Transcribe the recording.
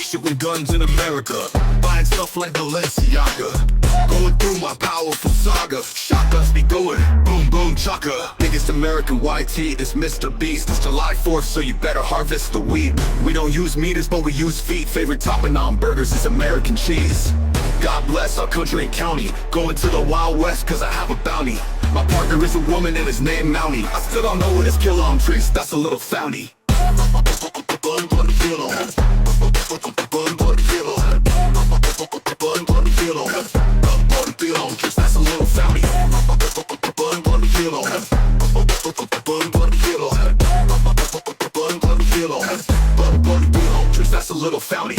shit with guns in America. Buying stuff like Balenciaga. Going through my powerful saga. Shotguns be going, boom boom chaka. Biggest American YT is Mr. Beast. It's July 4th, so you better harvest the wheat. We don't use meters, but we use feet. Favorite topping on burgers is American cheese. God bless our country and county. Going to the Wild West cause I have a bounty. My partner is a woman and his name Mountie. I still don't know what his kill on trees, that's a little founty. That's a little founty. That's a little founty.